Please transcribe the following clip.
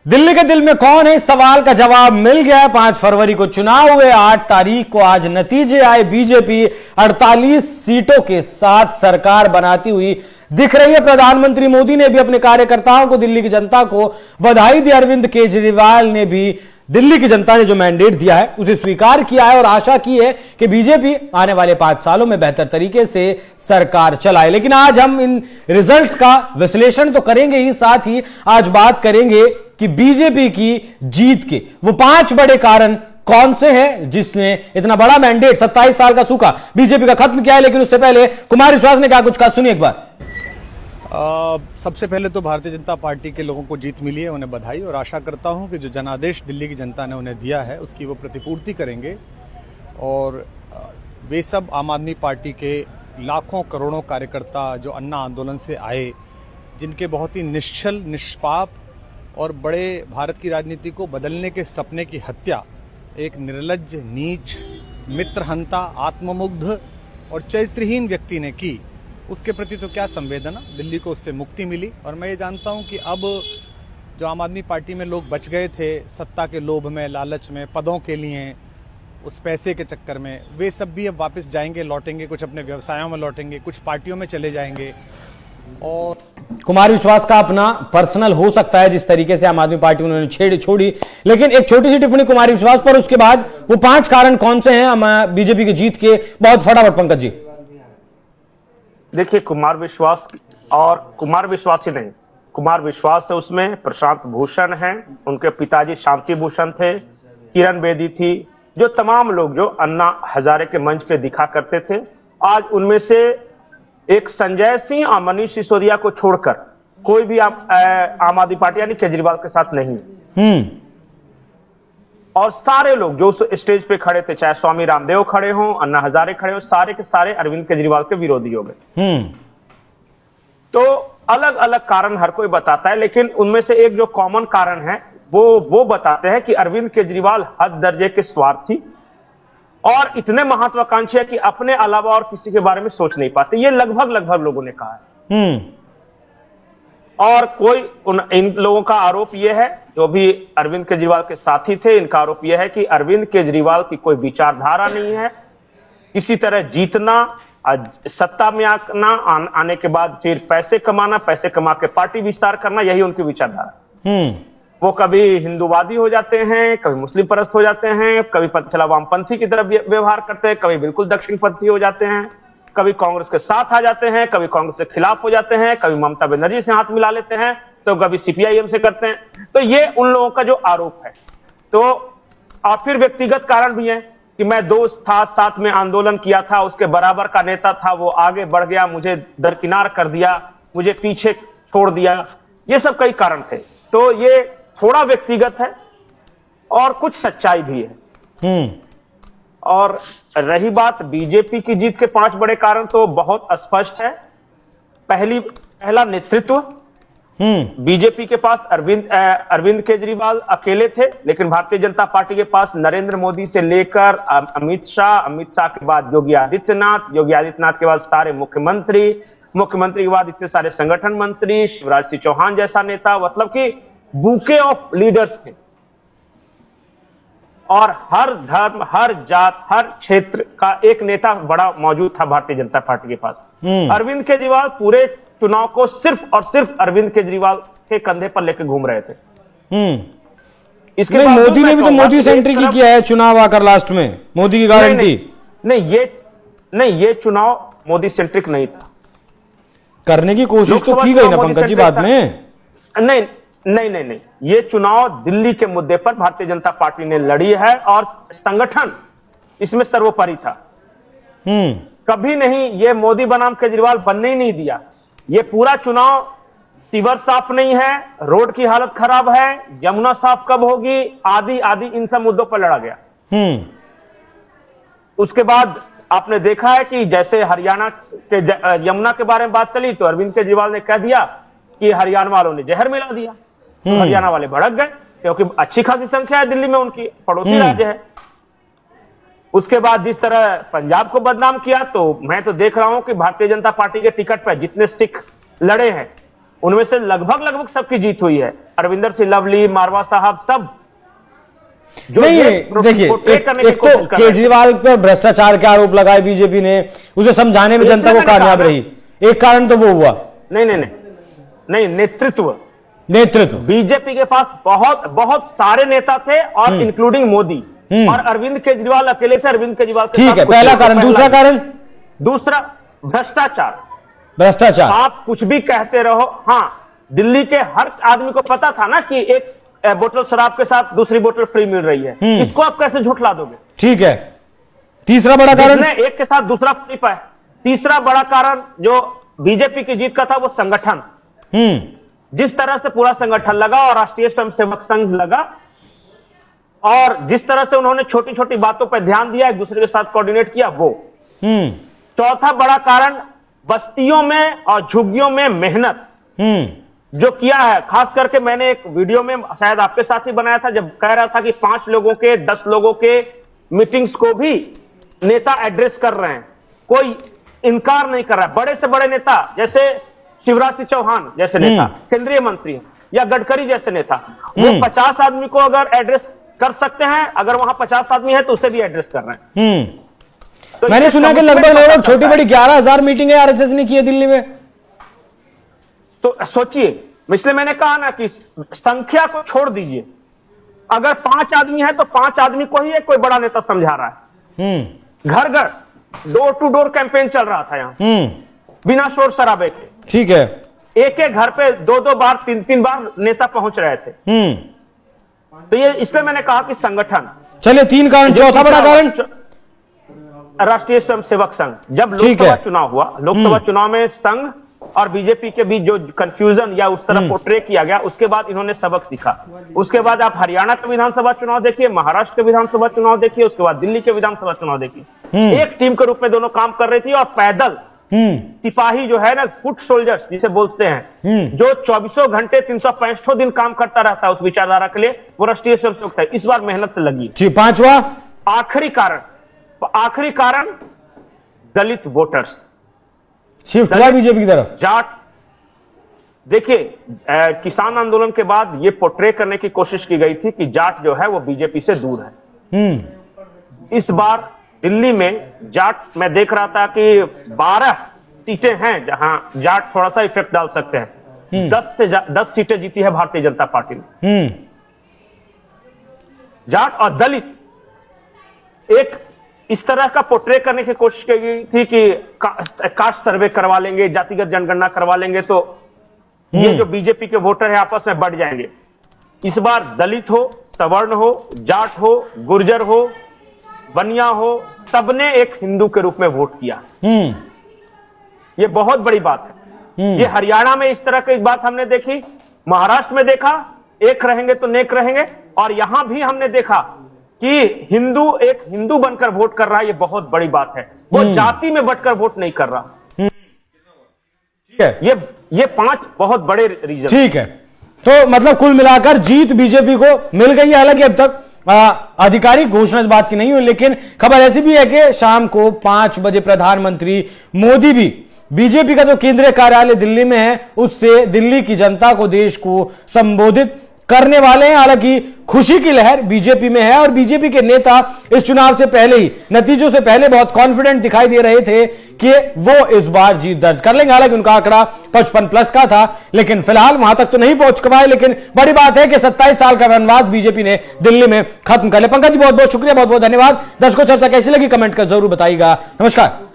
दिल्ली के दिल में कौन है, इस सवाल का जवाब मिल गया। 5 फरवरी को चुनाव हुए, 8 तारीख को आज नतीजे आए। बीजेपी 48 सीटों के साथ सरकार बनाती हुई दिख रही है। प्रधानमंत्री मोदी ने भी अपने कार्यकर्ताओं को, दिल्ली की जनता को बधाई दी। अरविंद केजरीवाल ने भी दिल्ली की जनता ने जो मैंडेट दिया है उसे स्वीकार किया है और आशा की है कि बीजेपी आने वाले 5 सालों में बेहतर तरीके से सरकार चलाए। लेकिन आज हम इन रिजल्ट्स का विश्लेषण तो करेंगे ही, साथ ही आज बात करेंगे कि बीजेपी की जीत के वो 5 बड़े कारण कौन से हैं जिसने इतना बड़ा मैंडेट 27 साल का सूखा बीजेपी का खत्म किया है। लेकिन उससे पहले कुमार विश्वास ने क्या कुछ कहा, सुनिए एक बार। सबसे पहले तो भारतीय जनता पार्टी के लोगों को जीत मिली है, उन्हें बधाई, और आशा करता हूं कि जो जनादेश दिल्ली की जनता ने उन्हें दिया है उसकी वो प्रतिपूर्ति करेंगे। और वे सब आम आदमी पार्टी के लाखों करोड़ों कार्यकर्ता जो अन्ना आंदोलन से आए, जिनके बहुत ही निश्चल, निष्पाप और बड़े भारत की राजनीति को बदलने के सपने की हत्या एक निर्लज्ज, नीच, मित्रहंता, आत्ममुग्ध और चरित्रहीन व्यक्ति ने की, उसके प्रति तो क्या संवेदना। दिल्ली को उससे मुक्ति मिली। और मैं ये जानता हूं कि अब जो आम आदमी पार्टी में लोग बच गए थे सत्ता के लोभ में, लालच में, पदों के लिए, उस पैसे के चक्कर में, वे सब भी अब वापस जाएंगे, लौटेंगे, कुछ अपने व्यवसायों में लौटेंगे, कुछ पार्टियों में चले जाएंगे। और कुमार विश्वास का अपना पर्सनल हो सकता है जिस तरीके से आम आदमी पार्टी उन्होंने छोड़ी, लेकिन एक छोटी सी टिप्पणी कुमार विश्वास पर, उसके बाद वो 5 कारण कौन से हैं बीजेपी की जीत के, बहुत फटाफट पंकज जी। देखिए, कुमार विश्वास ही नहीं, कुमार विश्वास है, उसमें प्रशांत भूषण हैं, उनके पिताजी शांति भूषण थे, किरण बेदी थी, जो तमाम लोग जो अन्ना हजारे के मंच पे दिखा करते थे, आज उनमें से एक संजय सिंह और मनीष सिसोदिया को छोड़कर कोई भी आम आदमी पार्टी यानी केजरीवाल के साथ नहीं। और सारे लोग जो उस स्टेज पे खड़े थे, चाहे स्वामी रामदेव खड़े हों, अन्ना हजारे खड़े हों, सारे के सारे अरविंद केजरीवाल के विरोधी हो गए। तो अलग अलग कारण हर कोई बताता है, लेकिन उनमें से एक जो कॉमन कारण है वो बताते हैं कि अरविंद केजरीवाल हद दर्जे के स्वार्थी और इतने महत्वाकांक्षी है कि अपने अलावा और किसी के बारे में सोच नहीं पाते। ये लगभग लोगों ने कहा है। और इन लोगों का आरोप यह है, जो भी अरविंद केजरीवाल के साथी थे, इनका आरोप यह है कि अरविंद केजरीवाल की कोई विचारधारा नहीं है। किसी तरह जीतना, सत्ता में आने के बाद फिर पैसे कमाना, पैसे कमा के पार्टी विस्तार करना, यही उनकी विचारधारा। वो कभी हिंदूवादी हो जाते हैं, कभी मुस्लिम परस्त हो जाते हैं, कभी पता चला वामपंथी की तरफ व्यवहार करते हैं, कभी बिल्कुल दक्षिणपंथी हो जाते हैं, कभी कांग्रेस के साथ आ जाते हैं, कभी कांग्रेस के खिलाफ हो जाते हैं, कभी ममता बनर्जी से हाथ मिला लेते हैं, तो कभी सीपीआईएम से करते हैं। तो ये उन लोगों का जो आरोप है। तो और फिर व्यक्तिगत कारण भी है कि मैं दोस्त था, साथ में आंदोलन किया था, उसके बराबर का नेता था, वो आगे बढ़ गया, मुझे दरकिनार कर दिया, मुझे पीछे छोड़ दिया। ये सब कई कारण थे। तो ये थोड़ा व्यक्तिगत है और कुछ सच्चाई भी है। और रही बात बीजेपी की जीत के 5 बड़े कारण, तो बहुत स्पष्ट है। पहला नेतृत्व। बीजेपी के पास अरविंद केजरीवाल अकेले थे, लेकिन भारतीय जनता पार्टी के पास नरेंद्र मोदी से लेकर अमित शाह के बाद योगी आदित्यनाथ के बाद सारे मुख्यमंत्री के बाद इतने सारे संगठन मंत्री, शिवराज सिंह चौहान जैसा नेता, मतलब कि बुके ऑफ लीडर्स थे। और हर धर्म, हर जात, हर क्षेत्र का एक नेता बड़ा मौजूद था भारतीय जनता पार्टी के पास। अरविंद केजरीवाल पूरे चुनाव को सिर्फ और सिर्फ अरविंद केजरीवाल के कंधे पर लेकर घूम रहे थे। इसके बाद मोदी ने भी तो मोदी सेंट्रिक ही किया है चुनाव आकर लास्ट में, मोदी की गारंटी। नहीं, ये चुनाव मोदी सेंट्रिक नहीं था। करने की कोशिश तो की गई ना पंकज जी बाद में। नहीं, ये चुनाव दिल्ली के मुद्दे पर भारतीय जनता पार्टी ने लड़ी है और संगठन इसमें सर्वोपरि था। कभी नहीं ये मोदी बनाम केजरीवाल बनने ही नहीं दिया। ये पूरा चुनाव सीवर साफ नहीं है, रोड की हालत खराब है, यमुना साफ कब होगी, आदि इन सब मुद्दों पर लड़ा गया। उसके बाद आपने देखा है कि जैसे हरियाणा के यमुना के बारे में बात चली तो अरविंद केजरीवाल ने कह दिया कि हरियाणा वालों ने जहर मिला दिया। हरियाणा वाले भड़क गए, क्योंकि अच्छी खासी संख्या है दिल्ली में, उनकी पड़ोसी राज्य है। उसके बाद जिस तरह पंजाब को बदनाम किया, तो मैं तो देख रहा हूं कि भारतीय जनता पार्टी के टिकट पर जितने सिख लड़े हैं उनमें से लगभग सबकी जीत हुई है। अरविंदर सिंह लवली, मारवा साहब, सब नहीं। देखिए, एक तो केजरीवाल पर भ्रष्टाचार के आरोप लगाए बीजेपी ने, उसे समझाने में जनता को कामयाब रही, एक कारण तो वो हुआ। नहीं, नेतृत्व बीजेपी के पास बहुत सारे नेता थे, और इंक्लूडिंग मोदी, और अरविंद केजरीवाल अकेले थे। अरविंद केजरीवाल ठीक है, पहला कारण। दूसरा भ्रष्टाचार। आप कुछ भी कहते रहो, हाँ, दिल्ली के हर आदमी को पता था ना कि एक बोतल शराब के साथ दूसरी बोतल फ्री मिल रही है, इसको आप कैसे झुठला दोगे? ठीक है। तीसरा बड़ा कारण, एक के साथ दूसरा फ्री पाए। तीसरा बड़ा कारण जो बीजेपी की जीत का था, वो संगठन। जिस तरह से पूरा संगठन लगा, और राष्ट्रीय स्वयंसेवक संघ लगा, और जिस तरह से उन्होंने छोटी छोटी बातों पर ध्यान दिया, एक दूसरे के साथ कोऑर्डिनेट किया, वो। चौथा बड़ा कारण, बस्तियों में और झुग्गियों में मेहनत जो किया है। खास करके मैंने एक वीडियो में शायद आपके साथ ही बनाया था, जब कह रहा था कि 5 लोगों के 10 लोगों के मीटिंग्स को भी नेता एड्रेस कर रहे हैं, कोई इनकार नहीं कर रहा है। बड़े से बड़े नेता जैसे शिवराज सिंह चौहान जैसे नेता, केंद्रीय मंत्री, या गडकरी जैसे नेता, वो 50 आदमी को अगर एड्रेस कर सकते हैं, अगर वहां 50 आदमी है तो उसे भी एड्रेस कर रहे हैं। तो मैंने सुना कि लगभग छोटी बड़ी 11,000 मीटिंगें आरएसएस ने की है दिल्ली में। तो सोचिए, इसलिए मैंने कहा ना कि संख्या को छोड़ दीजिए, अगर 5 आदमी है तो 5 आदमी को ही एक कोई बड़ा नेता समझा रहा है। घर घर डोर टू डोर कैंपेन चल रहा था यहाँ, बिना शोर शराबे के। ठीक है। एक घर पे 2-2 बार 3-3 बार नेता पहुंच रहे थे। तो ये इसलिए मैंने कहा कि संगठन। चलिए, 3 कारण। चौथा बड़ा कारण, राष्ट्रीय स्वयंसेवक संघ। जब लोकसभा चुनाव हुआ, लोकसभा चुनाव में संघ और बीजेपी के बीच जो कंफ्यूजन या उस तरह पोर्ट्रे किया गया, उसके बाद इन्होंने सबक सीखा। उसके बाद आप हरियाणा का विधानसभा चुनाव देखिए, महाराष्ट्र के विधानसभा चुनाव देखिए, उसके बाद दिल्ली के विधानसभा चुनाव देखिए। एक टीम के रूप में दोनों काम कर रही थी, और पैदल सिपाही जो है ना, फुट सोल्जर्स जिसे बोलते हैं, जो 24 घंटे 365 दिन काम करता रहता है उस विचारधारा के लिए, वो राष्ट्रीय स्वयंसेवक है। इस बार मेहनत से लगी। जी। पांचवा आखिरी कारण दलित वोटर्स शिफ्ट हुआ बीजेपी की तरफ। जाट, देखिए, किसान आंदोलन के बाद ये पोर्ट्रे करने की कोशिश की गई थी कि जाट जो है वो बीजेपी से दूर है। इस बार दिल्ली में जाट, मैं देख रहा था कि 12 सीटें हैं जहां जाट थोड़ा सा इफेक्ट डाल सकते हैं। 10 सीटें जीती है भारतीय जनता पार्टी ने। जाट और दलित एक इस तरह का पोर्ट्रे करने की कोशिश की गई थी कि कास्ट सर्वे करवा लेंगे, जातिगत जनगणना करवा लेंगे तो ये जो बीजेपी के वोटर है आपस में बढ़ जाएंगे। इस बार दलित हो, सवर्ण हो, जाट हो, गुर्जर हो, बनिया हो, सबने एक हिंदू के रूप में वोट किया। ये बहुत बड़ी बात है। ये हरियाणा में इस तरह की बात हमने देखी, महाराष्ट्र में देखा, एक रहेंगे तो नेक रहेंगे, और यहां भी हमने देखा कि हिंदू एक हिंदू बनकर वोट कर रहा है। ये बहुत बड़ी बात है, वो जाति में बंटकर वोट नहीं कर रहा। ठीक है, ये 5 बहुत बड़े रीजन। ठीक है, तो मतलब कुल मिलाकर जीत बीजेपी को मिल गई है। हालांकि अब तक आधिकारिक घोषणा इस बात की नहीं हुई, लेकिन खबर ऐसी भी है कि शाम को 5 बजे प्रधानमंत्री मोदी भी बीजेपी का जो केंद्रीय कार्यालय दिल्ली में है उससे दिल्ली की जनता को, देश को संबोधित करने वाले हैं। हालांकि खुशी की लहर बीजेपी में है, और बीजेपी के नेता इस चुनाव से पहले ही, नतीजों से पहले बहुत कॉन्फिडेंट दिखाई दे रहे थे कि वो इस बार जीत दर्ज कर लेंगे। हालांकि उनका आंकड़ा 55+ का था, लेकिन फिलहाल वहां तक तो नहीं पहुंच पाए। लेकिन बड़ी बात है कि 27 साल का वनवास बीजेपी ने दिल्ली में खत्म कर लिया। पंकज जी, बहुत बहुत शुक्रिया, बहुत बहुत धन्यवाद। दर्शकों, चर्चा कैसी लगी कमेंट कर जरूर बताइएगा। नमस्कार।